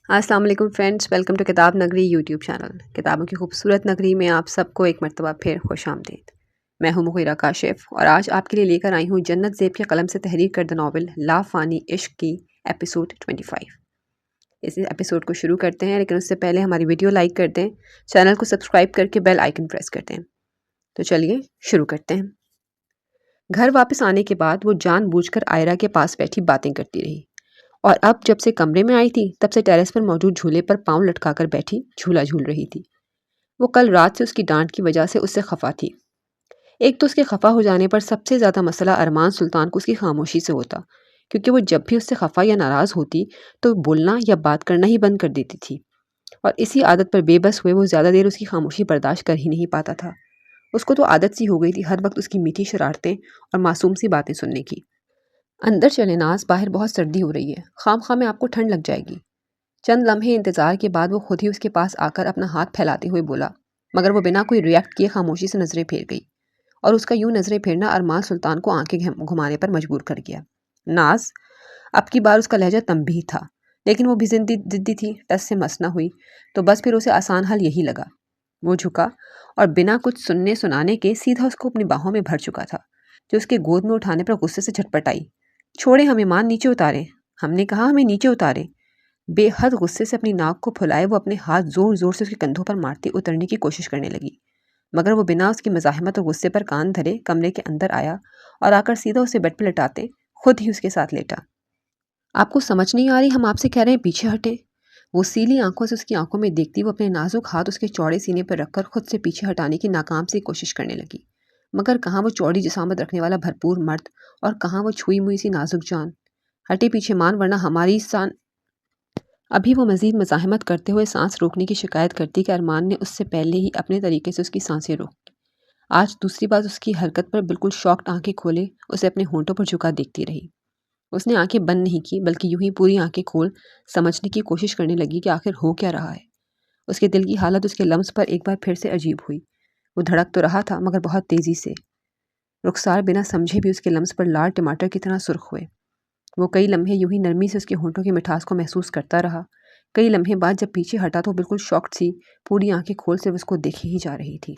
अस्सलाम वालेकुम friends, welcome to किताब नगरी यूट्यूब चैनल। किताबों की खूबसूरत नगरी में आप सबको एक मरतबा फिर खुश आमदीद। मैं हूं मुग़ीरा काशिफ और आज आपके लिए लेकर आई हूं जन्नत ज़ेब के कलम से तहरीर करदा नावल ला फ़ानी इश्क की एपिसोड 25। इस एपिसोड को शुरू करते हैं, लेकिन उससे पहले हमारी वीडियो लाइक कर दें, चैनल को सब्सक्राइब करके बेल आइकन प्रेस कर दें। तो चलिए शुरू करते हैं। घर वापस आने के बाद वो जानबूझकर आयरा के पास बैठी बातें करती रही और अब जब से कमरे में आई थी तब से टेरेस पर मौजूद झूले पर पांव लटकाकर बैठी झूला झूल रही थी। वो कल रात से उसकी डांट की वजह से उससे खफा थी। एक तो उसके खफा हो जाने पर सबसे ज्यादा मसला अरमान सुल्तान को उसकी खामोशी से होता, क्योंकि वो जब भी उससे खफा या नाराज होती तो बोलना या बात करना ही बंद कर देती थी और इसी आदत पर बेबस हुए वो ज्यादा देर उसकी खामोशी बर्दाश्त कर ही नहीं पाता था। उसको तो आदत सी हो गई थी हर वक्त उसकी मीठी शरारतें और मासूम सी बातें सुनने की। अंदर चले नाज, बाहर बहुत सर्दी हो रही है, खाम खाम में आपको ठंड लग जाएगी। चंद लम्हे इंतजार के बाद वो खुद ही उसके पास आकर अपना हाथ फैलाते हुए बोला, मगर वो बिना कोई रिएक्ट किए खामोशी से नजरें फेर गई और उसका यूं नजरें फेरना अरमान सुल्तान को आंखें घुमाने पर मजबूर कर गया। नाज, अब की बार उसका लहजा तंबीह था, लेकिन वो भी जिद्दी थी, टस से मस न हुई, तो बस फिर उसे आसान हल यही लगा। वो झुका और बिना कुछ सुनने सुनाने के सीधा उसको अपनी बाहों में भर चुका था, जो उसके गोद में उठाने पर गुस्से से झटपटाई। छोड़े हमें मान, नीचे उतारे, हमने कहा हमें नीचे उतारे। बेहद गुस्से से अपनी नाक को फुलाए वो अपने हाथ जोर जोर से उसके कंधों पर मारती उतरने की कोशिश करने लगी, मगर वो बिना उसकी मज़ाहमत और गुस्से पर कान धरे कमरे के अंदर आया और आकर सीधा उसे बेड पर लटाते खुद ही उसके साथ लेटा। आपको समझ नहीं आ रही, हम आपसे कह रहे हैं पीछे हटे। वो सीली आंखों से उसकी आंखों में देखती वो अपने नाजुक हाथ उसके चौड़े सीने पर रखकर खुद से पीछे हटाने की नाकाम सी कोशिश करने लगी, मगर कहाँ वो चौड़ी जिसामत रखने वाला भरपूर मर्द और कहाँ वो छुई मुई सी नाजुक जान। हटे पीछे मान, वरना हमारी सान। अभी वो मजीद मज़ाहमत करते हुए सांस रोकने की शिकायत करती कि अरमान ने उससे पहले ही अपने तरीके से उसकी सांसें रोकी। आज दूसरी बार उसकी हरकत पर बिल्कुल शॉक्ड आंखें खोले उसे अपने होंठों पर झुका देखती रही। उसने आंखें बंद नहीं की, बल्कि यूं ही पूरी आंखें खोल समझने की कोशिश करने लगी कि आखिर हो क्या रहा है। उसके दिल की हालत उसके लम्स पर एक बार फिर से अजीब हुई। वो धड़क तो रहा था, मगर बहुत तेजी से। रुखसार बिना समझे भी उसके लम्स पर लाल टमाटर की तरह सुर्ख हुए। वो कई लम्हे यूं ही नरमी से उसके होंठों की मिठास को महसूस करता रहा। कई लम्हे बाद जब पीछे हटा तो बिल्कुल शॉक्ड सी पूरी आंखें खोल सिर्फ उसको देखे ही जा रही थी,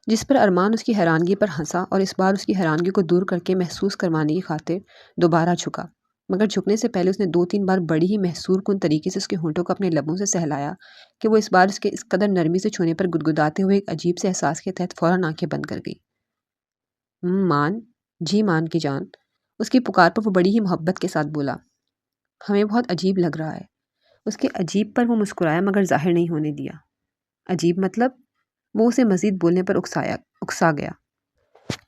जिस पर अरमान उसकी हैरानगी पर हंसा और इस बार उसकी हैरानगी को दूर करके महसूस करवाने की खातिर दोबारा झुका। मगर झुकने से पहले उसने 2-3 बार बड़ी ही महसूर कुन तरीके से उसके होंठों को अपने लबों से सहलाया कि वो इस बार उसके इस कदर नरमी से छूने पर गुदगुदाते हुए एक अजीब से एहसास के तहत फौरन आंखें बंद कर गई। मान, जी मान की जान। उसकी पुकार पर वो बड़ी ही मोहब्बत के साथ बोला, हमें बहुत अजीब लग रहा है। उसके अजीब पर वो मुस्कुराया, मगर जाहिर नहीं होने दिया। अजीब मतलब? वो उसे मजीद बोलने पर उकसा गया।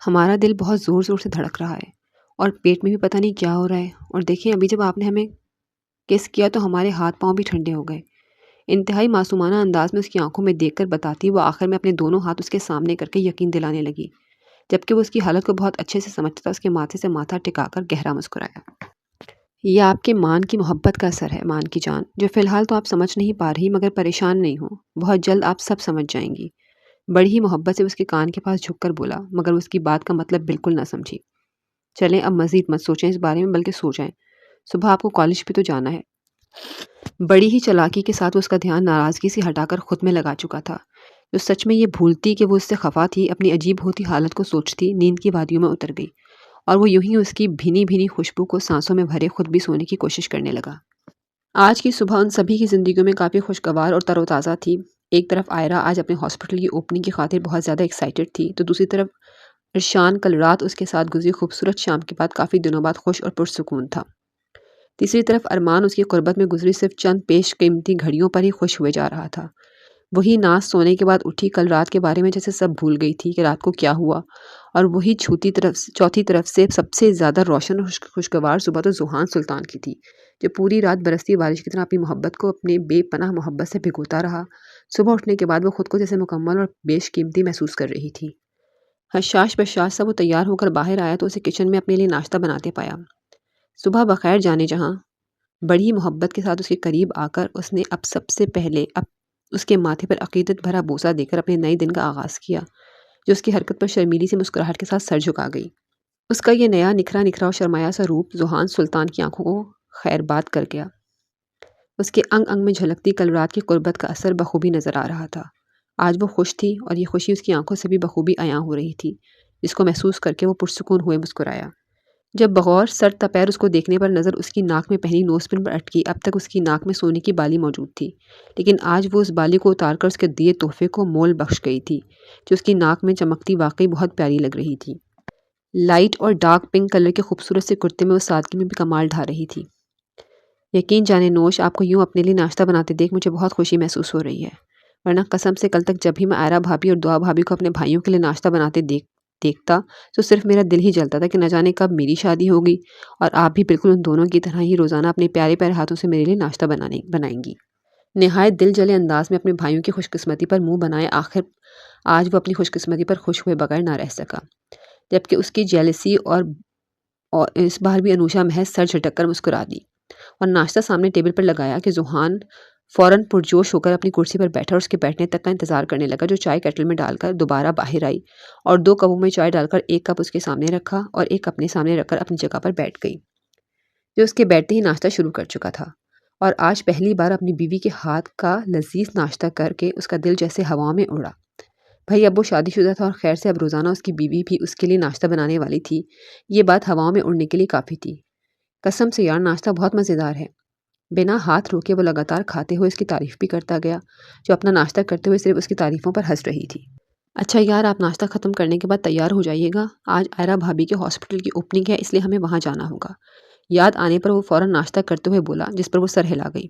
हमारा दिल बहुत ज़ोर ज़ोर से धड़क रहा है और पेट में भी पता नहीं क्या हो रहा है, और देखिए अभी जब आपने हमें किस किया तो हमारे हाथ पांव भी ठंडे हो गए। इंतहाई मासूमाना अंदाज में उसकी आंखों में देखकर बताती वो आखिर में अपने दोनों हाथ उसके सामने करके यकीन दिलाने लगी। जबकि वो उसकी हालत को बहुत अच्छे से समझता था, उसके माथे से माथा टिकाकर गहरा मुस्कुराया। ये आपके मान की मोहब्बत का असर है मान की जान, जो फ़िलहाल तो आप समझ नहीं पा रही, मगर परेशान नहीं हो, बहुत जल्द आप सब समझ जाएंगी। बड़ी ही मोहब्बत से उसके कान के पास झुककर बोला, मगर उसकी बात का मतलब बिल्कुल ना समझी। चलें अब मज़ीद मत सोचें इस बारे में, बल्कि सो जाएं, सुबह आपको कॉलेज भी तो जाना है। बड़ी ही चालाकी के साथ उसका ध्यान नाराज़गी से हटाकर खुद में लगा चुका था। जो सच में ये भूलती कि वो उससे खफा थी, अपनी अजीब होती हालत को सोचती नींद की वादियों में उतर गई और वो यूं ही उसकी भीनी भीनी खुशबू को सांसों में भरे खुद भी सोने की कोशिश करने लगा। आज की सुबह उन सभी की ज़िंदगियों में काफ़ी खुशगवार और तरोताज़ा थी। एक तरफ आयरा आज अपने हॉस्पिटल की ओपनिंग की खातिर बहुत ज़्यादा एक्साइटेड थी, तो दूसरी तरफ इरशान कल रात उसके साथ गुजरी खूबसूरत शाम के बाद काफ़ी दिनों बाद खुश और पुरसुकून था। तीसरी तरफ अरमान उसकी कुर्बत में गुजरी सिर्फ चंद पेश कीमती घड़ियों पर ही खुश हुए जा रहा था। वही नाज सोने के बाद उठी कल रात के बारे में जैसे सब भूल गई थी कि रात को क्या हुआ, और वही चौथी तरफ से सबसे ज़्यादा रोशन और खुशगवार सुबह तो जुहान सुल्तान की थी, जो पूरी रात बरसती बारिश की तरह अपनी मोहब्बत को अपने बेपनाह मोहब्बत से भिगोता रहा। सुबह उठने के बाद वो खुद को जैसे मुकम्मल और बेशकीमती महसूस कर रही थी। हशाश बशाश सा वो तैयार होकर बाहर आया तो उसे किचन में अपने लिए नाश्ता बनाते पाया। सुबह बखैर जाने जहाँ बड़ी ही मोहब्बत के साथ उसके करीब आकर उसने अब सबसे पहले अब उसके माथे पर अकीदत भरा बोसा देकर अपने नए दिन का आगाज़ किया, जो उसकी हरकत पर शर्मीली से मुस्कुराहट के साथ सर झुका गई। उसका ये नया निखरा निखरा और शर्माया सा रूप जुहान सुल्तान की आंखों को खैरबाद कर गया। उसके अंग अंग में झलकती कल रात की कुर्बत का असर बखूबी नजर आ रहा था। आज वो खुश थी और ये खुशी उसकी आंखों से भी बखूबी अयां हो रही थी, जिसको महसूस करके वो पुरसुकून हुए मुस्कुराया। जब बगौर सर तपैर उसको देखने पर नज़र उसकी नाक में पहनी नोजपिन पर अटकी, अब तक उसकी नाक में सोने की बाली मौजूद थी, लेकिन आज वो उस बाली को उतारकर उसके दिए तोहफे को मोल बख्श गई थी, जो उसकी नाक में चमकती वाकई बहुत प्यारी लग रही थी। लाइट और डार्क पिंक कलर के खूबसूरत से कुर्ते में वो सादगी में भी कमाल ढा रही थी। यकीन जाने नोश, आपको यूं अपने लिए नाश्ता बनाते देख मुझे बहुत खुशी महसूस हो रही है, वरना कसम से कल तक जब भी मैं आयरा भाभी और दुआ भाभी को अपने भाइयों के लिए नाश्ता बनाते देखता तो सिर्फ मेरा दिल ही जलता था कि न जाने कब मेरी शादी होगी और आप भी बिल्कुल उन दोनों की तरह ही रोज़ाना अपने प्यारे प्यारे हाथों से मेरे लिए नाश्ता बनाएंगी। निहायत दिल जले अंदाज में अपने भाइयों की खुशकिस्मती पर मुंह बनाए आखिर आज वो अपनी खुशकिस्मती पर खुश हुए बगैर ना रह सका, जबकि उसकी जेलसी और इस बार भी अनुषा महज सर झटक कर मुस्कुरा दी और नाश्ता सामने टेबल पर लगाया कि जुहान फौरन पुरजोश होकर अपनी कुर्सी पर बैठा और उसके बैठने तक का इंतजार करने लगा, जो चाय केटल में डालकर दोबारा बाहर आई और 2 कपों में चाय डालकर एक कप उसके सामने रखा और एक अपने सामने रखकर अपनी जगह पर बैठ गई, जो उसके बैठते ही नाश्ता शुरू कर चुका था। और आज पहली बार अपनी बीवी के हाथ का लजीज नाश्ता करके उसका दिल जैसे हवा में उड़ा। भाई अब वो शादीशुदा था और खैर से अब रोज़ाना उसकी बीवी भी उसके लिए नाश्ता बनाने वाली थी, ये बात हवाओं में उड़ने के लिए काफ़ी थी। कसम से यार, नाश्ता बहुत मज़ेदार है। बिना हाथ रोके वो लगातार खाते हुए इसकी तारीफ भी करता गया, जो अपना नाश्ता करते हुए सिर्फ उसकी तारीफों पर हंस रही थी। अच्छा यार, आप नाश्ता ख़त्म करने के बाद तैयार हो जाइएगा, आज आयरा भाभी के हॉस्पिटल की ओपनिंग है, इसलिए हमें वहाँ जाना होगा। याद आने पर वो फ़ौरन नाश्ता करते हुए बोला, जिस पर वो सर हिला गई।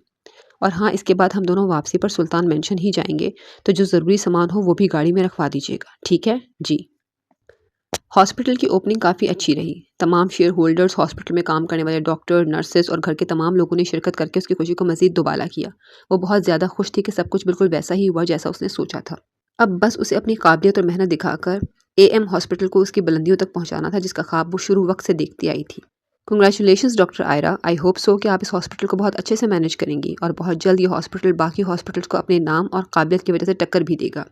और हाँ, इसके बाद हम दोनों वापसी पर सुल्तान मेंशन ही जाएंगे, तो जो ज़रूरी सामान हो वो भी गाड़ी में रखवा दीजिएगा, ठीक है जी। हॉस्पिटल की ओपनिंग काफ़ी अच्छी रही। तमाम शेयर होल्डर्स, हॉस्पिटल में काम करने वाले डॉक्टर, नर्सेस और घर के तमाम लोगों ने शिरकत करके उसकी खुशी को मज़ीद दुबाला किया। वो बहुत ज़्यादा खुश थी कि सब कुछ बिल्कुल वैसा ही हुआ जैसा उसने सोचा था। अब बस उसे अपनी काबिलियत और मेहनत दिखाकर एएम हॉस्पिटल को उसकी बुलंदियों तक पहुंचाना था, जिसका ख्वाब वो शुरू वक्त से देखती आई थी। Congratulations doctor Ayra, I hope so कि आप इस हॉस्पिटल को बहुत अच्छे से मैनेज करेंगी और बहुत जल्द ये हॉस्पिटल बाकी हॉस्पिटल्स को अपने नाम और काबिलियत की वजह से टक्कर भी देगा।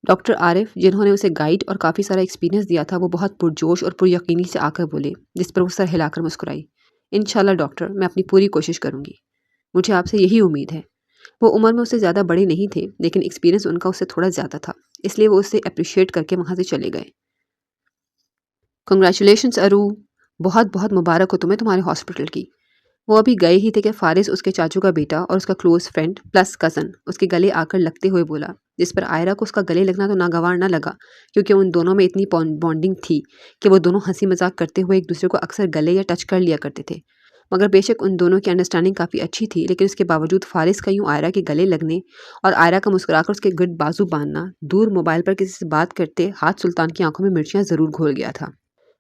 डॉक्टर आरिफ, जिन्होंने उसे गाइड और काफ़ी सारा एक्सपीरियंस दिया था, वो बहुत पुरजोश और पुरयकीनी से आकर बोले, जिस पर वो सर हिलाकर मुस्कुराई। इंशाल्लाह डॉक्टर, मैं अपनी पूरी कोशिश करूँगी। मुझे आपसे यही उम्मीद है। वो उम्र में उससे ज़्यादा बड़े नहीं थे, लेकिन एक्सपीरियंस उनका उससे थोड़ा ज़्यादा था, इसलिए वो उसे अप्रिशिएट करके वहाँ से चले गए। कंग्रेचुलेशंस अरू, बहुत बहुत मुबारक हो तुम्हें तुम्हारे हॉस्पिटल की। वो अभी गए ही थे कि फारिस, उसके चाचू का बेटा और उसका क्लोज फ्रेंड प्लस कज़न, उसके गले आकर लगते हुए बोला, जिस पर आयरा को उसका गले लगना तो नागवार न लगा, क्योंकि उन दोनों में इतनी बॉन्डिंग थी कि वो दोनों हंसी मजाक करते हुए एक दूसरे को अक्सर गले या टच कर लिया करते थे। मगर बेशक उन दोनों की अंडरस्टैंडिंग काफ़ी अच्छी थी, लेकिन उसके बावजूद फारिस का यूँ आयरा के गले लगने और आयरा का मुस्कुराकर उसके गिर्द बाजू बांधना, दूर मोबाइल पर किसी से बात करते हाथ सुल्तान की आंखों में मिर्चियाँ ज़रूर घोल गया था।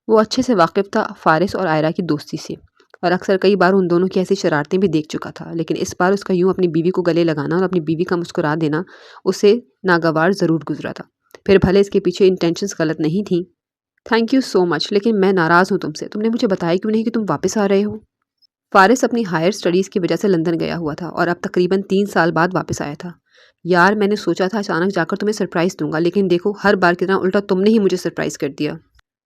वो अच्छे से वाकिफ था फारिस और आयरा की दोस्ती से, और अक्सर कई बार उन दोनों की ऐसी शरारतें भी देख चुका था, लेकिन इस बार उसका यूं अपनी बीवी को गले लगाना और अपनी बीवी का मुस्कुरा देना उसे नागवार ज़रूर गुजरा था। फिर भले इसके पीछे इंटेंशंस गलत नहीं थी। थैंक यू सो मच, लेकिन मैं नाराज़ हूँ तुमसे। तुमने मुझे बताया क्यों नहीं कि तुम वापस आ रहे हो? फारिस अपनी हायर स्टडीज़ की वजह से लंदन गया हुआ था और अब तकरीबन 3 साल बाद वापस आया था। यार, मैंने सोचा था अचानक जाकर तुम्हें सरप्राइज़ दूंगा, लेकिन देखो हर बार की तरह उल्टा तुमने ही मुझे सरप्राइज़ कर दिया।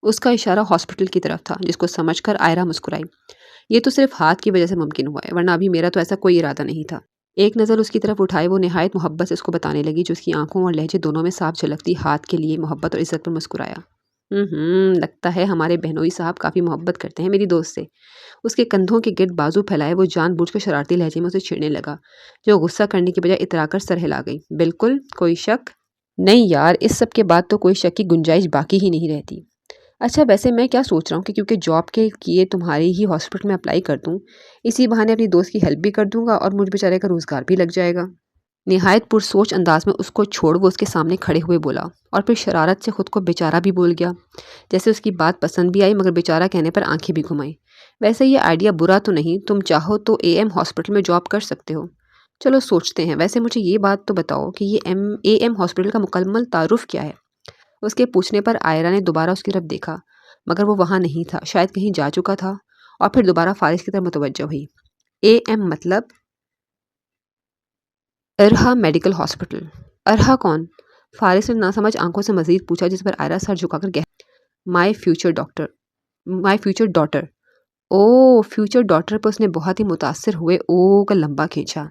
उसका इशारा हॉस्पिटल की तरफ था, जिसको समझकर आयरा मुस्कुराई। ये तो सिर्फ हाथ की वजह से मुमकिन हुआ है, वरना अभी मेरा तो ऐसा कोई इरादा नहीं था। एक नज़र उसकी तरफ उठाए वो निहायत मोहब्बत से उसको बताने लगी, जो उसकी आंखों और लहजे दोनों में साफ झलकती हाथ के लिए मोहब्बत और इज्जत पर मुस्कुराया। लगता है हमारे बहनोई साहब काफ़ी मोहब्बत करते हैं मेरी दोस्त से। उसके कंधों के गिर्द बाजू फैलाए वो जानबूझकर शरारती लहजे में उसे छेड़ने लगा, जो गुस्सा करने की बजाय इतराकर सर हिला गई। बिल्कुल, कोई शक नहीं यार, इस सब के बाद तो कोई शक की गुंजाइश बाकी ही नहीं रहती। अच्छा, वैसे मैं क्या सोच रहा हूँ कि क्योंकि जॉब के किए तुम्हारे ही हॉस्पिटल में अप्लाई कर दूँ, इसी बहाने अपनी दोस्त की हेल्प भी कर दूंगा और मुझ बेचारे का रोज़गार भी लग जाएगा। निहायत पुरसोच अंदाज में उसको छोड़ वो उसके सामने खड़े हुए बोला, और फिर शरारत से खुद को बेचारा भी बोल गया, जैसे उसकी बात पसंद भी आई मगर बेचारा कहने पर आंखें भी घुमाई। वैसे ये आइडिया बुरा तो नहीं, तुम चाहो तो एएम हॉस्पिटल में जॉब कर सकते हो। चलो सोचते हैं। वैसे मुझे ये बात तो बताओ कि ये एएम हॉस्पिटल का मुकम्मल तारुफ क्या है? उसके पूछने पर आयरा ने दोबारा उसकी तरफ देखा, मगर वो वहाँ नहीं था, शायद कहीं जा चुका था, और फिर दोबारा फारिस की तरफ मुतवज्जो हुई। एएम मतलब? अरहा मेडिकल हॉस्पिटल। अरहा कौन? फारिस ने नासमझ आंखों से मजीद पूछा, जिस पर आयरा सर झुकाकर कह, my future doctor, my future daughter. Oh future daughter पर उसने बहुत ही मुतासिर हुए ओ का लंबा खींचा।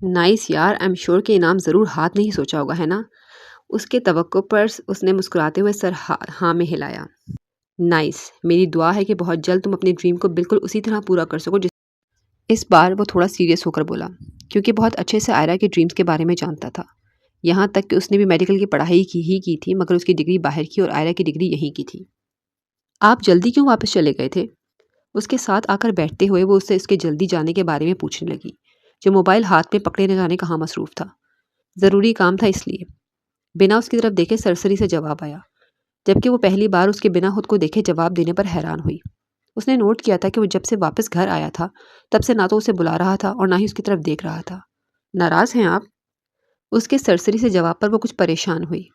नाइस यार, आई एम श्योर कि इनाम ज़रूर हाथ नहीं सोचा होगा, है ना? उसके तवक्को पर उसने मुस्कुराते हुए सर हाँ में हिलाया। नाइस, मेरी दुआ है कि बहुत जल्द तुम अपने ड्रीम को बिल्कुल उसी तरह पूरा कर सको जिस इस बार वो थोड़ा सीरियस होकर बोला, क्योंकि बहुत अच्छे से आयरा के ड्रीम्स के बारे में जानता था। यहाँ तक कि उसने भी मेडिकल की पढ़ाई की थी, मगर उसकी डिग्री बाहर की और आयरा की डिग्री यहीं की थी। आप जल्दी क्यों वापस चले गए थे? उसके साथ आकर बैठते हुए वो उससे इसके जल्दी जाने के बारे में पूछने लगी, जो मोबाइल हाथ में पकड़े न जाने कहाँ मसरूफ़ था। ज़रूरी काम था इसलिए। बिना उसकी तरफ देखे सरसरी से जवाब आया, जबकि वो पहली बार उसके बिना खुद को देखे जवाब देने पर हैरान हुई। उसने नोट किया था कि वो जब से वापस घर आया था तब से ना तो उसे बुला रहा था और ना ही उसकी तरफ देख रहा था। नाराज़ हैं आप? उसके सरसरी से जवाब पर वो कुछ परेशान हुई।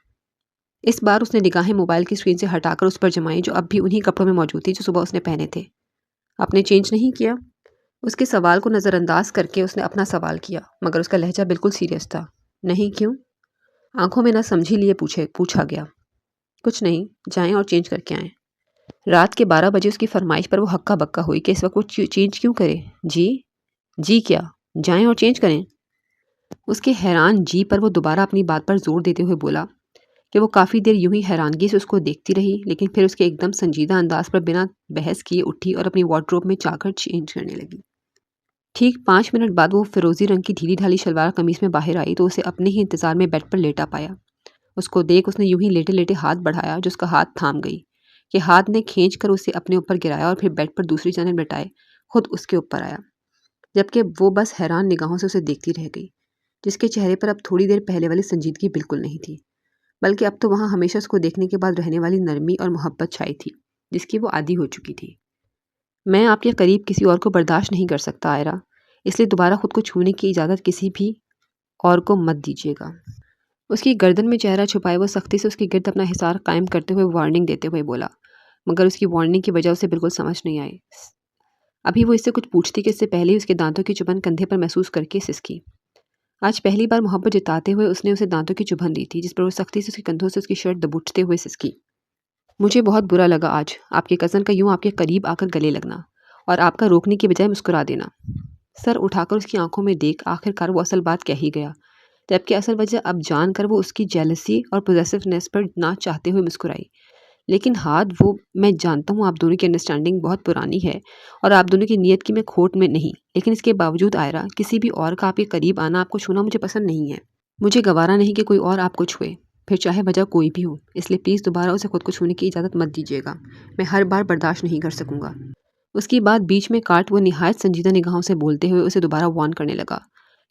इस बार उसने निगाहें मोबाइल की स्क्रीन से हटाकर उस पर जमाई, जो अब भी उन्हीं कपड़ों में मौजूद थी जो सुबह उसने पहने थे। आपने चेंज नहीं किया? उसके सवाल को नज़रअंदाज करके उसने अपना सवाल किया, मगर उसका लहजा बिल्कुल सीरियस था। नहीं, क्यों? आंखों में ना समझी लिए पूछा गया। कुछ नहीं, जाएं और चेंज करके आएं। रात के 12 बजे उसकी फरमाइश पर वो हक्का बक्का हुई कि इस वक्त वो चेंज क्यों करे। जी? जी क्या? जाएं और चेंज करें? उसके हैरान जी पर वो दोबारा अपनी बात पर जोर देते हुए बोला कि वो काफ़ी देर यूं ही हैरानगी से उसको देखती रही, लेकिन फिर उसके एकदम संजीदा अंदाज पर बिना बहस किए उठी और अपनी वार्डरोब में जाकर चेंज करने लगी। ठीक 5 मिनट बाद वो फिरोजी रंग की ढीली ढाली शलवार कमीज में बाहर आई तो उसे अपने ही इंतजार में बेड पर लेटा पाया। उसको देख उसने यूं ही लेटे लेटे हाथ बढ़ाया, जो उसका हाथ थाम गई कि हाथ ने खींच कर उसे अपने ऊपर गिराया और फिर बेड पर दूसरी जानिब लटाए खुद उसके ऊपर आया, जबकि वो बस हैरान निगाहों से उसे देखती रह गई, जिसके चेहरे पर अब थोड़ी देर पहले वाली संजीदगी बिल्कुल नहीं थी, बल्कि अब तो वहाँ हमेशा उसको देखने के बाद रहने वाली नरमी और मोहब्बत छाई थी, जिसकी वो आदी हो चुकी थी। मैं आपके करीब किसी और को बर्दाश्त नहीं कर सकता आयरा, इसलिए दोबारा खुद को छूने की इजाज़त किसी भी और को मत दीजिएगा। उसकी गर्दन में चेहरा छुपाए वो सख्ती से उसके गिर्द अपना हिसार कायम करते हुए वार्निंग देते हुए बोला, मगर उसकी वार्निंग की वजह उसे बिल्कुल समझ नहीं आई। अभी वो इससे कुछ पूछती कि इससे पहले ही उसके दांतों की चुभन कंधे पर महसूस करके सिसकी। आज पहली बार मोहब्बत जताते हुए उसने उसे दांतों की चुभन दी थी, जिस पर वो सख्ती से उसके कंधों से उसकी शर्ट दबोचते हुए सिसकी। मुझे बहुत बुरा लगा आज आपके कज़न का यूं आपके करीब आकर गले लगना और आपका रोकने की बजाय मुस्कुरा देना। सर उठाकर उसकी आंखों में देख आखिरकार वो असल बात कह ही गया, जबकि असल वजह अब जानकर वो उसकी जेलसी और पोजेसिवनेस पर ना चाहते हुए मुस्कुराई। लेकिन हाथ वो, मैं जानता हूँ आप दोनों की अंडरस्टैंडिंग बहुत पुरानी है और आप दोनों की नीयत की मैं खोट में नहीं, लेकिन इसके बावजूद आयरा, किसी भी और का आपके करीब आना, आपको छूना मुझे पसंद नहीं है। मुझे गवारा नहीं कि कोई और आपको छुए, फिर चाहे वजह कोई भी हो, इसलिए प्लीज़ दोबारा उसे खुद को छूने की इजाज़त मत दीजिएगा। मैं हर बार बर्दाश्त नहीं कर सकूंगा। उसकी बात बीच में काट वो निहायत संजीदा निगाहों से बोलते हुए उसे दोबारा वार्न करने लगा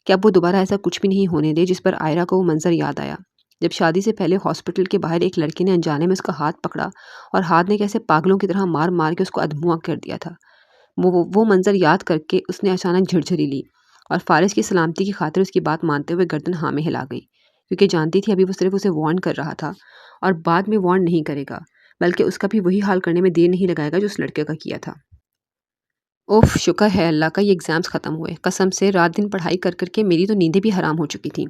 कि अब वो दोबारा ऐसा कुछ भी नहीं होने दे, जिस पर आयरा को वो मंजर याद आया जब शादी से पहले हॉस्पिटल के बाहर एक लड़के ने अनजाने में उसका हाथ पकड़ा और हाथ ने कैसे पागलों की तरह मार मार के उसको अधमुआ कर दिया था। वो मंजर याद करके उसने अचानक झिरझिरी ली और फारिस की सलामती की खातिर उसकी बात मानते हुए गर्दन हाँ में हिला गई, क्योंकि जानती थी अभी वो सिर्फ उसे वार्न कर रहा था और बाद में वार्न नहीं करेगा, बल्कि उसका भी वही हाल करने में देर नहीं लगाएगा जो उस लड़के का किया था। ओफ, शुक्र है अल्लाह का ये एग्ज़ाम्स ख़त्म हुए। कसम से रात दिन पढ़ाई कर करके मेरी तो नींदें भी हराम हो चुकी थी।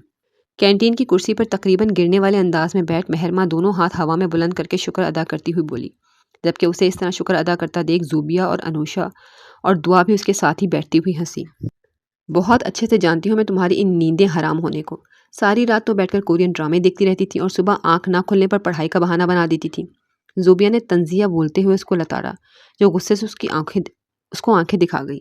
कैंटीन की कुर्सी पर तकरीबन गिरने वाले अंदाज में बैठ मेहरमा दोनों हाथ हवा में बुलंद करके शुक्र अदा करती हुई बोली, जबकि उसे इस तरह शुक्र अदा करता देख जूबिया और अनुषा और दुआ भी उसके साथ ही बैठती हुई हंसी। बहुत अच्छे से जानती हूँ मैं तुम्हारी इन नींदें हराम होने को। सारी रात तो बैठकर कोरियन ड्रामे देखती रहती थी और सुबह आंख ना खुलने पर पढ़ाई का बहाना बना देती थी। जूबिया ने तंजिया बोलते हुए उसको लताड़ा, जो गुस्से से उसको आंखें दिखा गई।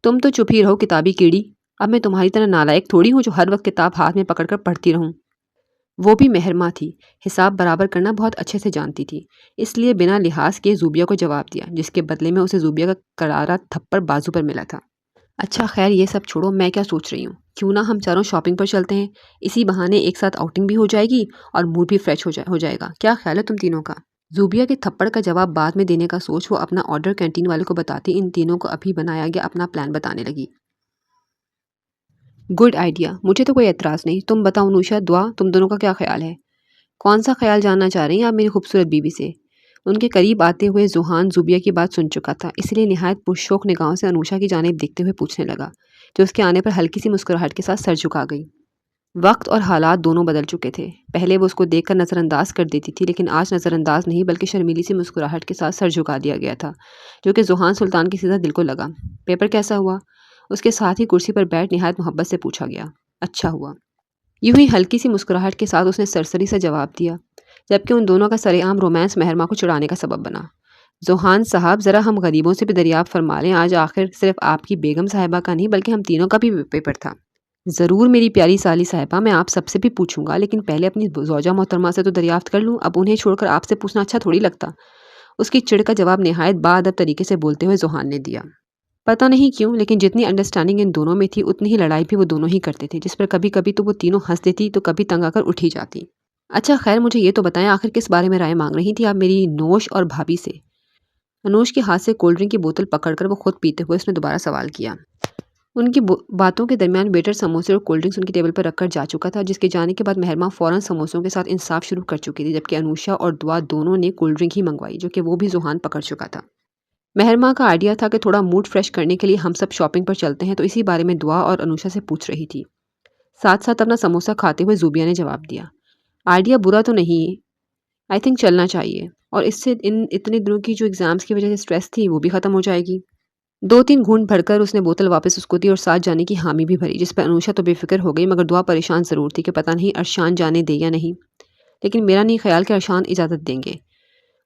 तुम तो चुप ही रहो किताबी कीड़ी। अब मैं तुम्हारी तरह नालायक थोड़ी हूँ जो हर वक्त किताब हाथ में पकड़कर पढ़ती रहूँ। वो भी मेहरमा थी, हिसाब बराबर करना बहुत अच्छे से जानती थी, इसलिए बिना लिहाज किए जूबिया को जवाब दिया, जिसके बदले में उसे जूबिया का करारा थप्पड़ बाजू पर मिला था। अच्छा खैर ये सब छोड़ो, मैं क्या सोच रही हूँ, क्यों ना हम चारों शॉपिंग पर चलते हैं। इसी बहाने एक साथ आउटिंग भी हो जाएगी और मूड भी फ्रेश हो जाएगा। क्या ख्याल है तुम तीनों का? जूबिया के थप्पड़ का जवाब बाद में देने का सोच वो अपना ऑर्डर कैंटीन वाले को बताती इन तीनों को अभी बनाया गया अपना प्लान बताने लगी। गुड आइडिया, मुझे तो कोई एतराज़ नहीं। तुम बताओ नूशा, दुआ, तुम दोनों का क्या ख्याल है? कौन सा ख्याल जानना चाह रही हैं आप मेरी खूबसूरत बीवी से? उनके करीब आते हुए जुहान जूबिया की बात सुन चुका था, इसलिए निहायत पुरशौक निगाहों से अनुषा की जानिब देखते हुए पूछने लगा, जो उसके आने पर हल्की सी मुस्कुराहट के साथ सर झुका गई। वक्त और हालात दोनों बदल चुके थे। पहले वो उसको देखकर नज़रअंदाज कर देती थी, लेकिन आज नज़रअंदाज नहीं बल्कि शर्मीली सी मुस्कुराहट के साथ सर झुका दिया गया था, जो कि ज़ुहान सुल्तान के सीधा दिल को लगा। पेपर कैसा हुआ? उसके साथ ही कुर्सी पर बैठ निहायत मोहब्बत से पूछा गया। अच्छा हुआ। यूं ही हल्की सी मुस्कुराहट के साथ उसने सरसरी सा जवाब दिया, जबकि उन दोनों का सरेआम रोमांस महरमा को चिढ़ाने का सबब बना। ज़ुहान साहब, ज़रा हम गरीबों से भी दरियाफ्त फरमा लें, आज आखिर सिर्फ आपकी बेगम साहिबा का नहीं बल्कि हम तीनों का भी पेपर था। ज़रूर मेरी प्यारी साली साहिबा, मैं आप सबसे भी पूछूंगा, लेकिन पहले अपनी ज़ौजा मोहतरमा से तो दरियाफ्त कर लूँ। अब उन्हें छोड़कर आपसे पूछना अच्छा थोड़ी लगता। उसकी चिढ़ का जवाब निहायत बाअदब तरीके से बोलते हुए ज़ुहान ने दिया। पता नहीं क्यों, लेकिन जितनी अंडरस्टैंडिंग इन दोनों में थी उतनी ही लड़ाई भी वो दोनों ही करते थे, जिस पर कभी कभी तो वो तीनों हंस देती तो कभी तंग आकर उठ ही जाती। अच्छा खैर, मुझे ये तो बताएं, आखिर किस बारे में राय मांग रही थी आप मेरी नोश और भाभी से? अनुज के हाथ से कोल्ड ड्रिंक की बोतल पकड़कर वो खुद पीते हुए उसने दोबारा सवाल किया। उनकी बातों के दरमियान वेटर समोसे और कोल्ड ड्रिंक्स उनकी टेबल पर रखकर जा चुका था, जिसके जाने के बाद महरमा फ़ौरन समोसों के साथ इंसाफ शुरू कर चुकी थी, जबकि अनुषा और दुआ दोनों ने कोल्ड ड्रिंक ही मंगवाई, जो कि वो भी ज़ुहान पकड़ चुका था। महरमा का आइडिया था कि थोड़ा मूड फ्रेश करने के लिए हम सब शॉपिंग पर चलते हैं, तो इसी बारे में दुआ और अनुषा से पूछ रही थी। साथ साथ अपना समोसा खाते हुए जूबिया ने जवाब दिया, आइडिया बुरा तो नहीं है, आई थिंक चलना चाहिए, और इससे इन इतने दिनों की जो एग्ज़ाम्स की वजह से स्ट्रेस थी वो भी ख़त्म हो जाएगी। 2-3 घूंट भरकर उसने बोतल वापस उसको दी और साथ जाने की हामी भी भरी, जिस पर अनुषा तो बेफिक्र हो गई, मगर दुआ परेशान ज़रूर थी कि पता नहीं अरशान जाने दे या नहीं। लेकिन मेरा नहीं ख्याल कि अरशान इजाज़त देंगे।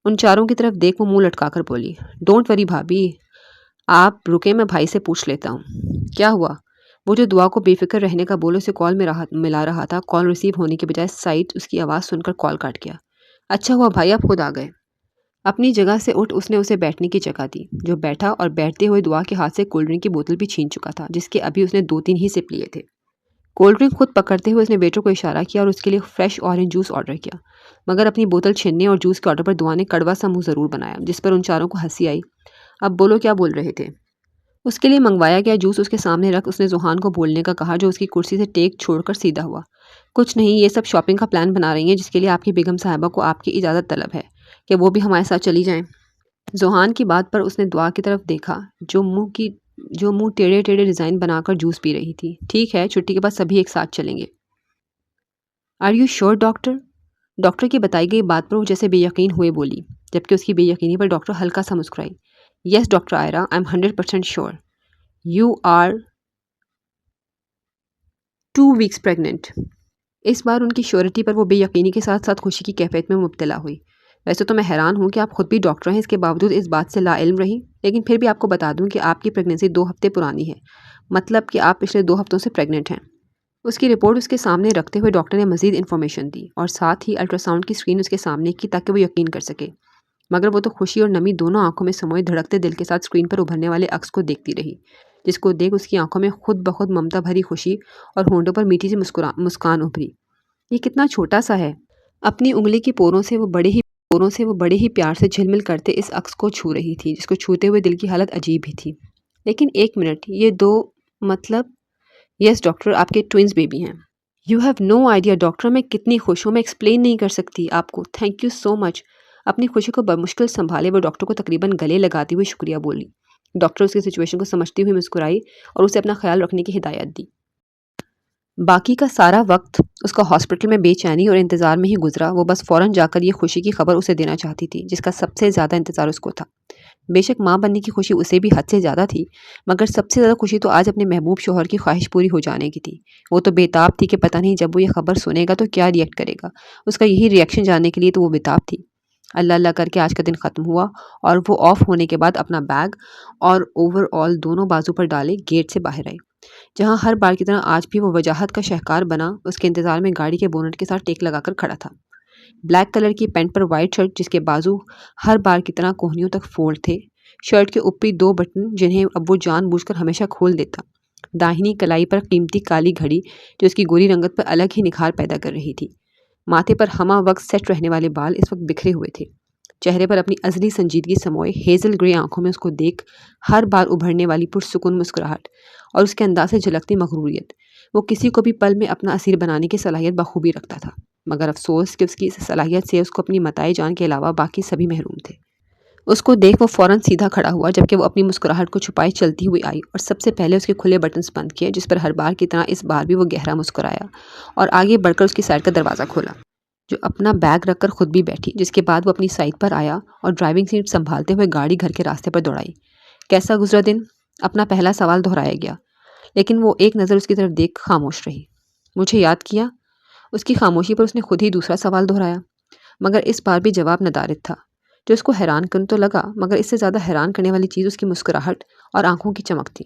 उन चारों की तरफ देख वो मुंह लटकाकर बोली, डोंट वरी भाभी, आप रुके, मैं भाई से पूछ लेता हूँ। क्या हुआ? वो जो दुआ को बेफिक्र रहने का बोल उसे कॉल में मिला रहा था, कॉल रिसीव होने के बजाय साइड उसकी आवाज़ सुनकर कॉल काट गया। अच्छा हुआ भाई, आप खुद आ गए। अपनी जगह से उठ उसने उसे बैठने की जगह दी, जो बैठा और बैठते हुए दुआ के हाथ से कोल्ड ड्रिंक की बोतल भी छीन चुका था, जिसके अभी उसने 2-3 ही सिप लिए थे। कोल्ड ड्रिंक खुद पकड़ते हुए उसने वेटर को इशारा किया और उसके लिए फ्रेश ऑरेंज जूस ऑर्डर किया, मगर अपनी बोतल छीनने और जूस के ऑर्डर पर दुआ ने कड़वा सा मुंह ज़रूर बनाया, जिस पर उन चारों को हंसी आई। अब बोलो, क्या बोल रहे थे? उसके लिए मंगवाया गया जूस उसके सामने रख उसने ज़ुहान को बोलने का कहा, जो उसकी कुर्सी से टेक छोड़कर सीधा हुआ। कुछ नहीं, ये सब शॉपिंग का प्लान बना रही हैं, जिसके लिए आपकी बेगम साहिबा को आपकी इजाज़त तलब है कि वो भी हमारे साथ चली जाएं। ज़ुहान की बात पर उसने दुआ की तरफ देखा, जो मुंह टेढ़े टेढ़े डिज़ाइन बनाकर जूस पी रही थी। ठीक है, छुट्टी के बाद सभी एक साथ चलेंगे। Are you sure doctor? Doctor की बताई गई बात पर वो जैसे बेयकीन हुए बोली, जबकि उसकी बेयकीनी पर डॉक्टर हल्का सा मुस्कुराई। Yes doctor Ayra, I am 100% sure. You are 2 weeks pregnant. इस बार उनकी श्योरिटी पर वो बेयकीनी के साथ साथ खुशी की कैफियत में मुब्तला हुई। वैसे तो मैं हैरान हूँ कि आप खुद भी डॉक्टर हैं, इसके बावजूद इस बात से लाइल्म रही, लेकिन फिर भी आपको बता दूँ कि आपकी प्रेगनेंसी 2 हफ्ते पुरानी है, मतलब कि आप पिछले 2 हफ्तों से प्रेग्नेंट हैं। उसकी रिपोर्ट उसके सामने रखते हुए डॉक्टर ने मजीद इन्फॉर्मेशन दी और साथ ही अल्ट्रासाउंड की स्क्रीन उसके सामने की, ताकि वो यकीन कर सके, मगर वो तो खुशी और नमी दोनों आंखों में समोए धड़कते दिल के साथ स्क्रीन पर उभरने वाले अक्स को देखती रही, जिसको देख उसकी आंखों में खुद ब खुद ममता भरी खुशी और होंठों पर मीठी सी मुस्कान उभरी। ये कितना छोटा सा है। अपनी उंगली की पोरों से वो बड़े ही प्यार से झिलमिल करते इस अक्स को छू रही थी, जिसको छूते हुए दिल की हालत अजीब ही थी। लेकिन एक मिनट, ये दो, मतलब? यस डॉक्टर, आपके ट्विंस बेबी हैं। You have no idea doctor, मैं कितनी खुश हूँ, मैं एक्सप्लेन नहीं कर सकती आपको। Thank you so much. अपनी खुशी को बमुश्किल संभाले वो डॉक्टर को तकरीबन गले लगाती हुई शुक्रिया बोली। डॉक्टर उसकी सिचुएशन को समझती हुई मुस्कुराई और उसे अपना ख्याल रखने की हिदायत दी। बाकी का सारा वक्त उसका हॉस्पिटल में बेचैनी और इंतज़ार में ही गुजरा। वो बस फ़ौरन जाकर ये खुशी की खबर उसे देना चाहती थी, जिसका सबसे ज़्यादा इंतज़ार उसको था। बेशक माँ बनने की खुशी उसे भी हद से ज़्यादा थी, मगर सबसे ज़्यादा खुशी तो आज अपने महबूब शोहर की ख्वाहिश पूरी हो जाने की थी। वो तो बेताब थी कि पता नहीं जब वो ये खबर सुनेगा तो क्या रिएक्ट करेगा। उसका यही रिएक्शन जानने के लिए तो वो बेताब थी। अल्लाह अल्लाह करके आज का दिन ख़त्म हुआ और वो ऑफ होने के बाद अपना बैग और ओवरऑल दोनों बाजू पर डाले गेट से बाहर आई, जहाँ हर बार की तरह आज भी वो वजाहत का शहकार बना उसके इंतज़ार में गाड़ी के बोनट के साथ टेक लगाकर खड़ा था। ब्लैक कलर की पैंट पर वाइट शर्ट, जिसके बाजू हर बार की तरह कोहनियों तक फोल्ड थे, शर्ट के ऊपरी 2 बटन जिन्हें अब वो जानबूझकर हमेशा खोल देता, दाहिनी कलाई पर कीमती काली घड़ी जो उसकी गोरी रंगत पर अलग ही निखार पैदा कर रही थी, माथे पर हमा वक्त सेट रहने वाले बाल इस वक्त बिखरे हुए थे, चेहरे पर अपनी अज़ली संजीदगी समोए हेज़ल ग्रे आंखों में उसको देख हर बार उभरने वाली पुरसुकून मुस्कुराहट और उसके अंदाज से झलकती मगरूरियत। वो किसी को भी पल में अपना असीर बनाने की सलाहियत बखूबी रखता था, मगर अफसोस कि उसकी इस सलाहियत से उसको अपनी मताए जान के अलावा बाकी सभी महरूम थे। उसको देख वो फ़ौरन सीधा खड़ा हुआ, जबकि वो अपनी मुस्कुराहट को छुपाए चलती हुई आई और सबसे पहले उसके खुले बटन्स बंद किए, जिस पर हर बार की तरह इस बार भी वो गहरा मुस्कुराया और आगे बढ़कर उसकी साइड का दरवाज़ा खोला, जो अपना बैग रखकर खुद भी बैठी, जिसके बाद वो अपनी साइड पर आया और ड्राइविंग सीट संभालते हुए गाड़ी घर के रास्ते पर दौड़ाई। कैसा गुजरा दिन? अपना पहला सवाल दोहराया गया, लेकिन वो एक नज़र उसकी तरफ देख खामोश रही। मुझे याद किया? उसकी खामोशी पर उसने खुद ही दूसरा सवाल दोहराया, मगर इस बार भी जवाब नदारद था, जो उसको हैरान कन तो लगा, मगर इससे ज़्यादा हैरान करने वाली चीज़ उसकी मुस्कुराहट और आंखों की चमक थी।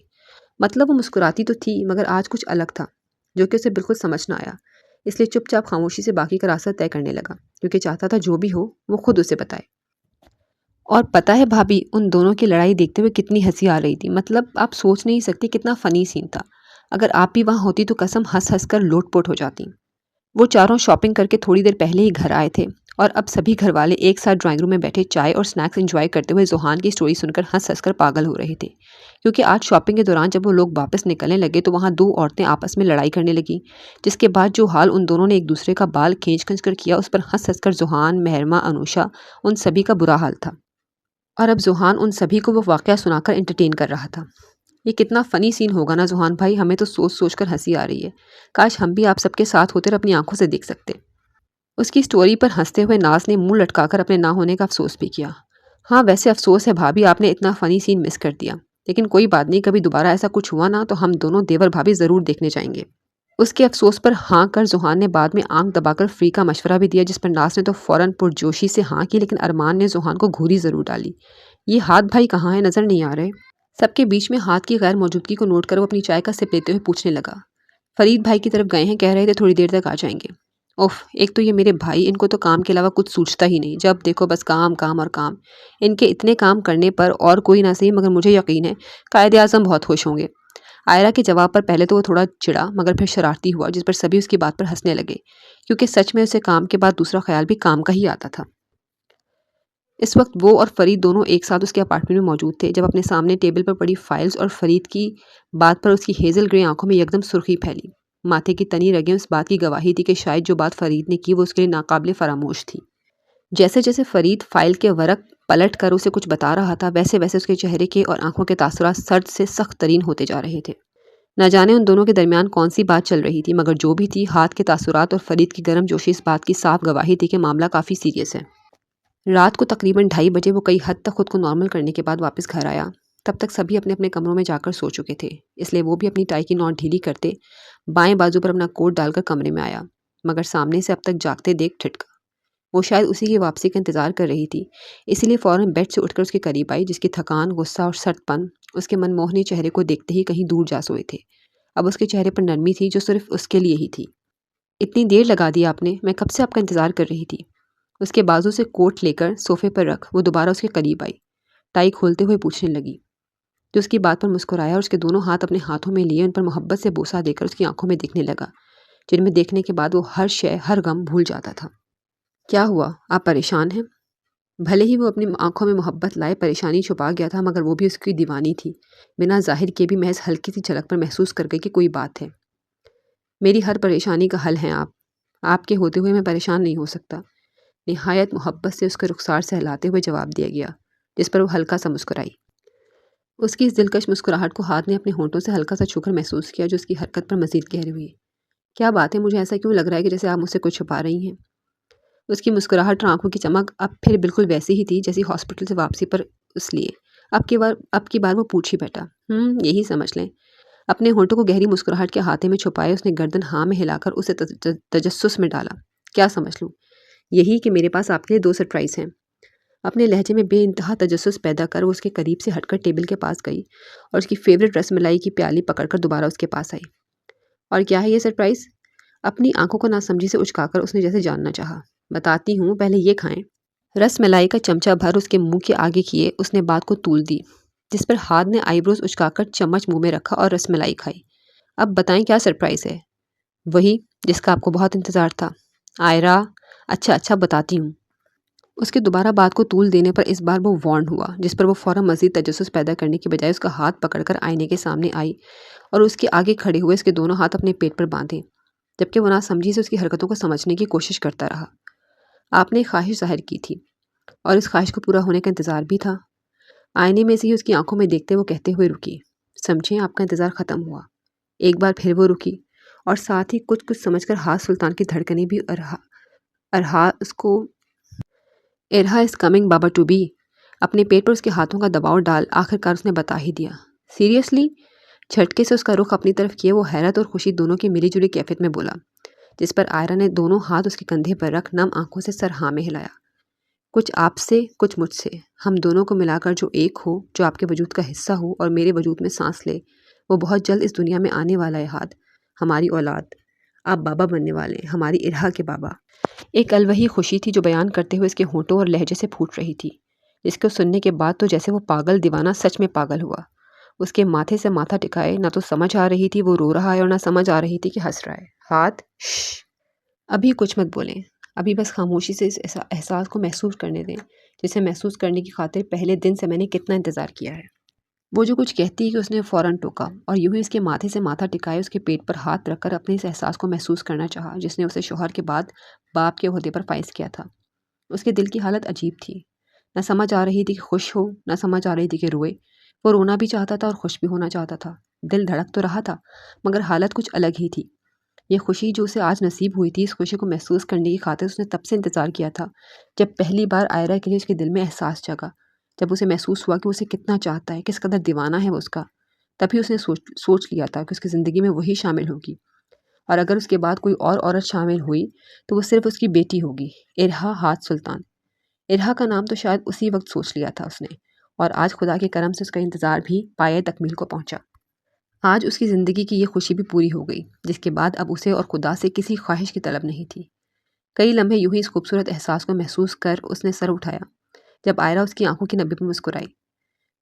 मतलब वो मुस्कुराती तो थी, मगर आज कुछ अलग था, जो कि उसे बिल्कुल समझ ना आया। इसलिए चुपचाप खामोशी से बाकी का रास्ता तय करने लगा, क्योंकि चाहता था जो भी हो वो खुद उसे बताए। और पता है भाभी, उन दोनों की लड़ाई देखते हुए कितनी हंसी आ रही थी। मतलब आप सोच नहीं सकती कितना फ़नी सीन था। अगर आप भी वहाँ होती तो कसम हंस हंस कर लोटपोट हो जाती। वो चारों शॉपिंग करके थोड़ी देर पहले ही घर आए थे और अब सभी घर वाले एक साथ ड्राइंग रूम में बैठे चाय और स्नैक्स एंजॉय करते हुए ज़ुहान की स्टोरी सुनकर हंस हंस कर पागल हो रहे थे। क्योंकि आज शॉपिंग के दौरान जब वो लोग वापस निकलने लगे तो वहाँ दो औरतें आपस में लड़ाई करने लगी, जिसके बाद जो हाल उन दोनों ने एक दूसरे का बाल खींच खींच कर किया, उस पर हंस हंस कर ज़ुहान, मेहरमा, अनुषा, उन सभी का बुरा हाल था। और अब ज़ुहान उन सभी को वो वाक़या सुनाकर एंटरटेन कर रहा था। ये कितना फ़नी सीन होगा ना ज़ुहान भाई, हमें तो सोच सोच कर हंसी आ रही है। काश हम भी आप सबके साथ होते और अपनी आंखों से देख सकते। उसकी स्टोरी पर हंसते हुए नाज ने मुंह लटकाकर अपने ना होने का अफसोस भी किया। हाँ वैसे अफसोस है भाभी, आपने इतना फ़नी सीन मिस कर दिया, लेकिन कोई बात नहीं, कभी दोबारा ऐसा कुछ हुआ ना तो हम दोनों देवर भाभी ज़रूर देखने जाएंगे। उसके अफसोस पर हाँ कर जुहान ने बाद में आंख दबाकर फ्री का मशवरा भी दिया, जिस पर नाज ने तो फ़ौरन पुरजोशी से हाँ की, लेकिन अरमान ने जुहान को घूरी ज़रूर डाली। ये हाथ भाई कहाँ है, नज़र नहीं आ रहे। सबके बीच में हाथ की गैर मौजूदगी को नोट कर वो अपनी चाय का सिप लेते हुए पूछने लगा। फरीद भाई की तरफ गए हैं, कह रहे थे थोड़ी देर तक आ जाएंगे। ओफ, एक तो ये मेरे भाई, इनको तो काम के अलावा कुछ सूझता ही नहीं, जब देखो बस काम काम और काम। इनके इतने काम करने पर और कोई ना सही, मगर मुझे यकीन है कायदे आज़म बहुत खुश होंगे। आयरा के जवाब पर पहले तो वो थोड़ा चिढ़ा, मगर फिर शरारती हुआ, जिस पर सभी उसकी बात पर हंसने लगे, क्योंकि सच में उसे काम के बाद दूसरा ख्याल भी काम का ही आता था। इस वक्त वो और फरीद दोनों एक साथ उसके अपार्टमेंट में मौजूद थे, जब अपने सामने टेबल पर पड़ी फाइल्स और फरीद की बात पर उसकी हेजल ग्रे आंखों में एकदम सुर्खी फैली। माथे की तनी रगें उस बात की गवाही थी कि शायद जो बात फरीद ने की वो उसके लिए नाकाबिले फरामोश थी। जैसे जैसे फरीद फाइल के वरक पलट कर उसे कुछ बता रहा था, वैसे वैसे उसके चेहरे के और आंखों के तासुरात सर्द से सख्त तरीन होते जा रहे थे। न जाने उन दोनों के दरमियान कौन सी बात चल रही थी, मगर जो भी थी, हाथ के तासुरात और फरीद की गर्म जोशी इस बात की साफ गवाही थी कि मामला काफ़ी सीरियस है। रात को तकरीबन 2:30 बजे वो कई हद तक खुद को नॉर्मल करने के बाद वापस घर आया। तब तक सभी अपने अपने कमरों में जाकर सो चुके थे, इसलिए वो भी अपनी टाई की नॉट ढीली करते बाएं बाजू पर अपना कोट डालकर कमरे में आया, मगर सामने से अब तक जागते देख ठिठका। वो शायद उसी की वापसी का इंतजार कर रही थी, इसीलिए फ़ौरन बेड से उठकर उसके करीब आई, जिसकी थकान, गुस्सा और सख्तपन उसके मनमोहनी चेहरे को देखते ही कहीं दूर जा सोए थे। अब उसके चेहरे पर नरमी थी, जो सिर्फ उसके लिए ही थी। इतनी देर लगा दी आपने, मैं कब से आपका इंतज़ार कर रही थी। उसके बाजू से कोट लेकर सोफे पर रख वो दोबारा उसके करीब आई, टाई खोलते हुए पूछने लगी, जो उसकी बात पर मुस्कुराया और उसके दोनों हाथ अपने हाथों में लिए उन पर मोहब्बत से बोसा देकर उसकी आंखों में देखने लगा, जिनमें देखने के बाद वो हर शय, हर गम भूल जाता था। क्या हुआ, आप परेशान हैं? भले ही वो अपनी आंखों में मोहब्बत लाए परेशानी छुपा गया था, मगर वो भी उसकी दीवानी थी। बिना जाहिर किए भी महज हल्की सी झलक पर महसूस कर गई कि कोई बात है। मेरी हर परेशानी का हल हैं आप। आपके होते हुए मैं परेशान नहीं हो सकता। निहायत मोहब्बत से उसके रुखसार सहलाते हुए जवाब दिया गया, जिस पर वो हल्का सा मुस्कुराई। उसकी इस दिलकश मुस्कुराहट को हाथ ने अपने होंठों से हल्का सा छूकर महसूस किया, जो उसकी हरकत पर मजीद गहरी हुई। क्या बात है, मुझे ऐसा क्यों लग रहा है कि जैसे आप मुझसे कुछ छुपा रही हैं? उसकी मुस्कुराहट और आंखों की चमक अब फिर बिल्कुल वैसी ही थी जैसी हॉस्पिटल से वापसी पर। इसलिए अब की बार वो पूछ ही बैठा। यही समझ लें। अपने होंठों को गहरी मुस्कुराहट के हाथे में छुपाए उसने गर्दन हाँ में हिलाकर उसे तजस्सुस में डाला। क्या समझ लूँ? यही कि मेरे पास आपके लिए 2 सरप्राइज़ हैं। अपने लहजे में बेइंतहा तजस्सुस पैदा कर वो उसके करीब से हटकर टेबल के पास गई और उसकी फेवरेट रसमलाई की प्याली पकड़कर दोबारा उसके पास आई। और क्या है ये सरप्राइज़? अपनी आंखों को नासमझी से उचकाकर उसने जैसे जानना चाहा। बताती हूँ, पहले ये खाएं। रसमलाई का चमचा भर उसके मुंह के आगे किए उसने बात को तूल दी, जिस पर हाथ ने आईब्रोज उचकाकर चम्मच मुंह में रखा और रसमलाई खाई। अब बताएं क्या सरप्राइज़ है? वही जिसका आपको बहुत इंतज़ार था। आयरा, अच्छा अच्छा बताती हूँ। उसके दोबारा बात को तूल देने पर इस बार वो वार्न हुआ, जिस पर वो फ़ौरन मज़ीद तजस्सुस पैदा करने की बजाय उसका हाथ पकड़कर आईने के सामने आई और उसके आगे खड़े हुए उसके दोनों हाथ अपने पेट पर बांधे, जबकि वो नासमझी से उसकी हरकतों को समझने की कोशिश करता रहा। आपने ख्वाहिश ज़ाहिर की थी, और इस ख्वाहिश को पूरा होने का इंतज़ार भी था। आईने में से ही उसकी आंखों में देखते वो कहते हुए रुकी, समझें आपका इंतज़ार ख़त्म हुआ। एक बार फिर वो रुकी और साथ ही कुछ कुछ समझकर हाथ सुल्तान की धड़कनें भी अरहा उसको इरहा इज़ कमिंग बाबा टू बी। अपने पेट पर उसके हाथों का दबाव डाल आखिरकार उसने बता ही दिया। सीरियसली? झटके से उसका रुख अपनी तरफ किए वो हैरत और खुशी दोनों की मिली-जुली कैफियत में बोला, जिस पर आयरा ने दोनों हाथ उसके कंधे पर रख नम आंखों से सर हाँ में हिलाया। कुछ आपसे, कुछ मुझसे, हम दोनों को मिलाकर जो एक हो, जो आपके वजूद का हिस्सा हो और मेरे वजूद में सांस ले, वो बहुत जल्द इस दुनिया में आने वाला है हाथ, हमारी औलाद। आप बाबा बनने वाले हैं, हमारी इरहा के बाबा। एक अलवही खुशी थी जो बयान करते हुए इसके होंठों और लहजे से फूट रही थी, जिसको सुनने के बाद तो जैसे वो पागल दीवाना सच में पागल हुआ। उसके माथे से माथा टिकाए ना तो समझ आ रही थी वो रो रहा है और ना समझ आ रही थी कि हंस रहा है। हाथ श्श, अभी कुछ मत बोलें, अभी बस खामोशी से इस एहसास को महसूस करने दें, जिसे महसूस करने की खातिर पहले दिन से मैंने कितना इंतज़ार किया है। वो जो कुछ कहती है कि उसने फ़ौरन टोका और यूं ही इसके माथे से माथा टिकाए उसके पेट पर हाथ रखकर अपने इस एहसास को महसूस करना चाहा जिसने उसे शौहर के बाद बाप के ओहदे पर फाइज किया था। उसके दिल की हालत अजीब थी, न समझ आ रही थी कि खुश हो, न समझ आ रही थी कि रोए। वो रोना भी चाहता था और खुश भी होना चाहता था। दिल धड़क तो रहा था, मगर हालत कुछ अलग ही थी। ये खुशी जो उसे आज नसीब हुई थी, इस खुशी को महसूस करने की खातिर उसने तब से इंतज़ार किया था, जब पहली बार आयरा के लिए उसके दिल में एहसास जगा। जब उसे महसूस हुआ कि वो उसे कितना चाहता है, किस कदर दीवाना है वो उसका। तभी उसने सोच लिया था कि उसकी ज़िंदगी में वही शामिल होगी, और अगर उसके बाद कोई और औरत शामिल हुई तो वो सिर्फ उसकी बेटी होगी, इरहा हाथ सुल्तान। इरहा का नाम तो शायद उसी वक्त सोच लिया था उसने, और आज खुदा के करम से उसका इंतज़ार भी पाए तकमील को पहुंचा। आज उसकी ज़िंदगी की ये खुशी भी पूरी हो गई, जिसके बाद अब उसे और खुदा से किसी ख्वाहिश की तलब नहीं थी। कई लम्हे यूं ही इस खूबसूरत एहसास को महसूस कर उसने सर उठाया, जब आयरा उसकी आंखों की नब्बी पर मुस्कुराई।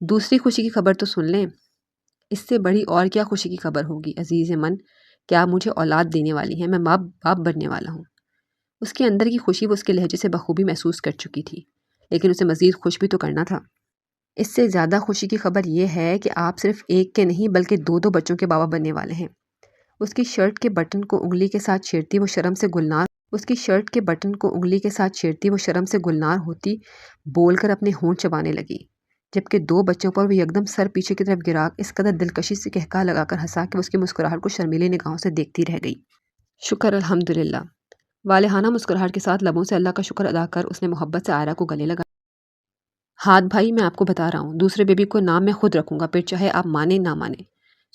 दूसरी खुशी की खबर तो सुन लें, इससे बड़ी और क्या खुशी की खबर होगी अजीज़ मन, क्या आप मुझे औलाद देने वाली हैं, मैं बाप बनने वाला हूँ। उसके अंदर की खुशी वो उसके लहजे से बखूबी महसूस कर चुकी थी, लेकिन उसे मज़ीद खुश भी तो करना था। इससे ज़्यादा खुशी की खबर यह है कि आप सिर्फ एक के नहीं बल्कि दो दो बच्चों के बाबा बनने वाले हैं। उसकी शर्ट के बटन को उंगली के साथ छेड़ती वो शर्म से गुलनार उसकी शर्ट के बटन को उंगली के साथ छेड़ती वो शर्म से गुलनार होती बोलकर अपने होंठ चबाने लगी, जबकि दो बच्चों पर वो एकदम सर पीछे की तरफ गिरा इस कदर दिलकशी से कहका लगाकर हंसा कि उसकी मुस्कुराहट को शर्मीली निगाहों से देखती रह गई। शुक्र अल्हम्दुलिल्लाह। वालेहाना मुस्कुराहट के साथ लबों से अल्लाह का शुक्र अदा कर उसने मोहब्बत से आयरा को गले लगा। हाथ भाई, मैं आपको बता रहा हूँ, दूसरे बेबी को नाम मैं खुद रखूंगा, फिर चाहे आप माने ना माने।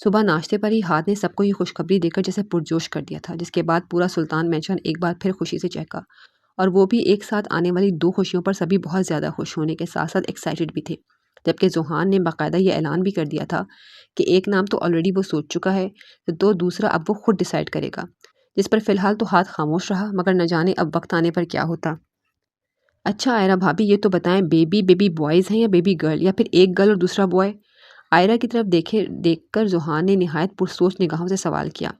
सुबह नाश्ते पर ही हाथ ने सबको ये खुशखबरी देकर जैसे पुरजोश कर दिया था, जिसके बाद पूरा सुल्तान मैंशन एक बार फिर खुशी से चहका, और वो भी एक साथ आने वाली दो खुशियों पर सभी बहुत ज़्यादा खुश होने के साथ साथ एक्साइटेड भी थे। जबकि जुहान ने बाकायदा ये ऐलान भी कर दिया था कि एक नाम तो ऑलरेडी वो सोच चुका है, तो दूसरा अब वो खुद डिसाइड करेगा, जिस पर फ़िलहाल तो हाथ खामोश रहा, मगर न जाने अब वक्त आने पर क्या होता। अच्छा आयरा भाभी, ये तो बताएं, बेबी बेबी बॉयज़ हैं या बेबी गर्ल, या फिर एक गर्ल और दूसरा बॉय? आयरा की तरफ देखकर जुहान ने निहायत पुरसोच निगाहों से सवाल किया,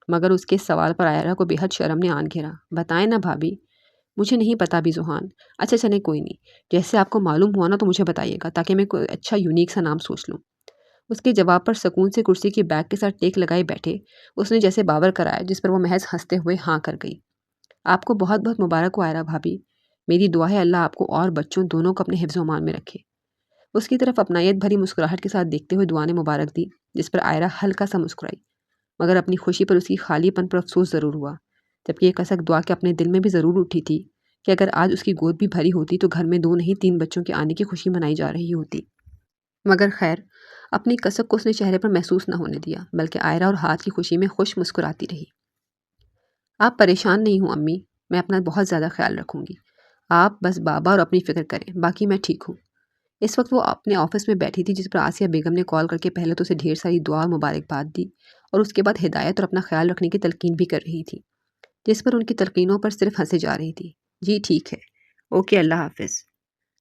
मगर उसके सवाल पर आयरा को बेहद शर्म ने आन घेरा। बताएं ना भाभी। मुझे नहीं पता भी जुहान। अच्छा चले कोई नहीं, जैसे आपको मालूम हुआ ना तो मुझे बताइएगा, ताकि मैं कोई अच्छा यूनिक सा नाम सोच लूँ। उसके जवाब पर सुकून से कुर्सी की बैग के साथ टेक लगाए बैठे उसने जैसे बावर कराया, जिस पर वो महज हंसते हुए हाँ कर गई। आपको बहुत बहुत मुबारक हो आयरा भाभी। मेरी दुआ है अल्लाह आपको और बच्चों दोनों को अपने हिफ्ज़ मान में रखे। उसकी तरफ अपनायत भरी मुस्कुराहट के साथ देखते हुए दुआ ने मुबारक दी, जिस पर आयरा हल्का सा मुस्कुराई, मगर अपनी खुशी पर उसकी खालीपन पर अफसोस ज़रूर हुआ। जबकि ये कसक दुआ के अपने दिल में भी ज़रूर उठी थी कि अगर आज उसकी गोद भी भरी होती तो घर में दो नहीं तीन बच्चों के आने की खुशी मनाई जा रही होती। मगर खैर, अपनी कसक को उसने चेहरे पर महसूस न होने दिया, बल्कि आयरा और हाथ की खुशी में खुश मुस्कुराती रही। आप परेशान नहीं हूँ अम्मी, मैं अपना बहुत ज़्यादा ख्याल रखूँगी। आप बस बाबा और अपनी फ़िक्र करें, बाकी मैं ठीक हूँ। इस वक्त वो अपने ऑफिस में बैठी थी, जिस पर आसिया बेगम ने कॉल करके पहले तो उसे ढेर सारी दुआ और मुबारकबाद दी, और उसके बाद हिदायत और अपना ख्याल रखने की तलकीन भी कर रही थी, जिस पर उनकी तलकीनों पर सिर्फ हंसे जा रही थी। जी ठीक है, ओके, अल्लाह हाफिज़।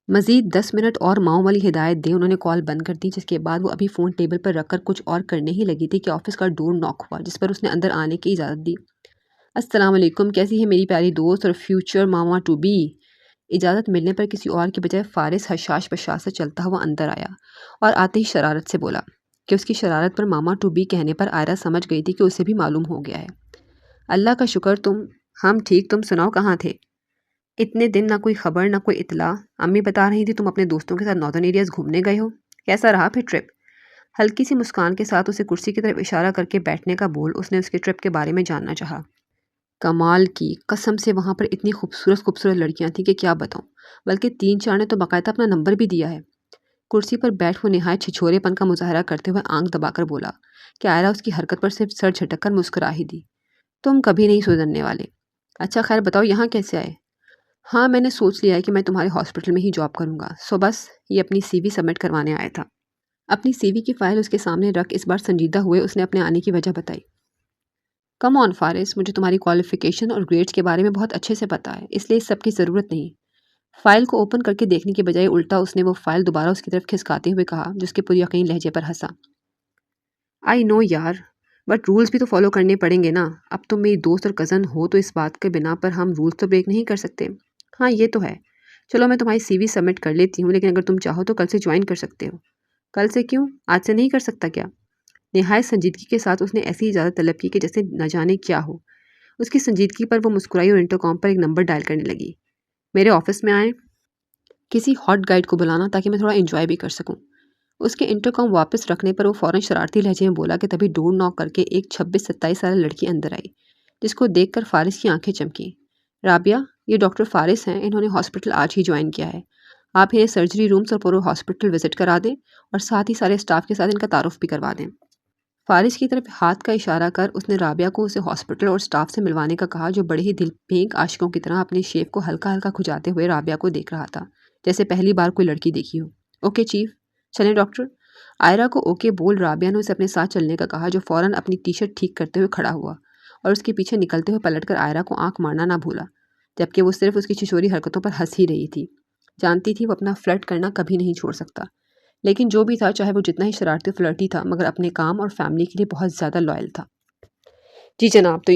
मज़ीद 10 मिनट और माओ वाली हिदायत दे उन्होंने कॉल बंद कर दी, जिसके बाद वो अभी फ़ोन टेबल पर रखकर कुछ और करने ही लगी थी कि ऑफिस का डोर नॉक हुआ, जिस पर उसने अंदर आने की इजाज़त दी। अस्सलाम वालेकुम, कैसी है मेरी प्यारी दोस्त और फ्यूचर मामा टू बी। इजाज़त मिलने पर किसी और के बजाय फारिस हशाश बशाश से चलता हुआ अंदर आया और आते ही शरारत से बोला कि उसकी शरारत पर मामा टू बी कहने पर आयरा समझ गई थी कि उसे भी मालूम हो गया है। अल्लाह का शुक्र, हम ठीक, तुम सुनाओ कहाँ थे? इतने दिन ना कोई खबर ना कोई इतला। अम्मी बता रही थी तुम अपने दोस्तों के साथ नॉर्दर्न एरियाज घूमने गए हो। कैसा रहा फिर ट्रिप? हल्की सी मुस्कान के साथ उसे कुर्सी की तरफ इशारा करके बैठने का बोल उसने उसके ट्रिप के बारे में जानना चाहा। कमाल की कसम से वहाँ पर इतनी खूबसूरत खूबसूरत लड़कियाँ थीं कि क्या बताऊँ। बल्कि 3-4 ने तो बाकायदा अपना नंबर भी दिया है। कुर्सी पर बैठ वो निहायत छिछोरेपन का मुजाहरा करते हुए आंख दबाकर बोला कि आयरा उसकी हरकत पर सिर्फ सर झटक कर मुस्कुरा ही दी। तुम कभी नहीं सुधरने वाले। अच्छा खैर बताओ यहाँ कैसे आए? हाँ मैंने सोच लिया है कि मैं तुम्हारे हॉस्पिटल में ही जॉब करूँगा, सो बस ये अपनी सीवी सबमिट करवाने आया था। अपनी सीवी की फाइल उसके सामने रख इस बार संजीदा हुए उसने अपने आने की वजह बताई। कम ऑन फारिस, मुझे तुम्हारी क्वालिफिकेशन और ग्रेड्स के बारे में बहुत अच्छे से पता है, इसलिए इस सब की ज़रूरत नहीं। फाइल को ओपन करके देखने के बजाय उल्टा उसने वो फाइल दोबारा उसकी तरफ खिसकाते हुए कहा, जिसके पुरयकीन लहजे पर हंसा। आई नो यार, बट रूल्स भी तो फॉलो करने पड़ेंगे ना। अब तुम मेरी दोस्त और कज़न हो तो इस बात के बिना पर हम रूल्स तो ब्रेक नहीं कर सकते। हाँ ये तो है। चलो मैं तुम्हारी सीवी सबमिट कर लेती हूँ, लेकिन अगर तुम चाहो तो कल से ज्वाइन कर सकते हो। कल से क्यों? आज से नहीं कर सकता क्या? निहायत संजीदगी के साथ उसने ऐसी इजाज़त तलब की कि जैसे न जाने क्या हो। उसकी संजीदगी पर वो मुस्कुराई और इंटरकॉम पर एक नंबर डायल करने लगी। मेरे ऑफिस में आए, किसी हॉट गाइड को बुलाना ताकि मैं थोड़ा एंजॉय भी कर सकूं। उसके इंटरकॉम वापस रखने पर वो फ़ौरन शरारती लहजे में बोला कि तभी डोर नॉक करके एक 26-27 साल लड़की अंदर आई, जिसको देखकर फारिस की आंखें चमकी। राबिया, ये डॉक्टर फारिस हैं, इन्होंने हॉस्पिटल आज ही ज्वाइन किया है। आप इन्हें सर्जरी रूम्स और पूरे हॉस्पिटल विजिट करा दें और साथ ही सारे स्टाफ के साथ इनका तारुफ भी करवा दें। फारिस की तरफ हाथ का इशारा कर उसने राबिया को उसे हॉस्पिटल और स्टाफ से मिलवाने का कहा, जो बड़े ही दिल फेंक आशिकों की तरह अपने शेव को हल्का हल्का खुजाते हुए राबिया को देख रहा था, जैसे पहली बार कोई लड़की देखी हो। ओके चीफ, चलें डॉक्टर। आयरा को ओके बोल राबिया ने उसे अपने साथ चलने का कहा, जो फ़ौरन अपनी टी शर्ट ठीक करते हुए खड़ा हुआ और उसके पीछे निकलते हुए पलटकर आयरा को आंख मारना ना भूला, जबकि वो सिर्फ उसकी छिछोरी हरकतों पर हंस ही रही थी। जानती थी वो अपना फ्लर्ट करना कभी नहीं छोड़ सकता। लेकिन जो भी था, चाहे वो जितना ही शरारती फ्लर्टी था, मगर अपने काम और फैमिली के लिए बहुत ज़्यादा लॉयल था। जी जनाब, तो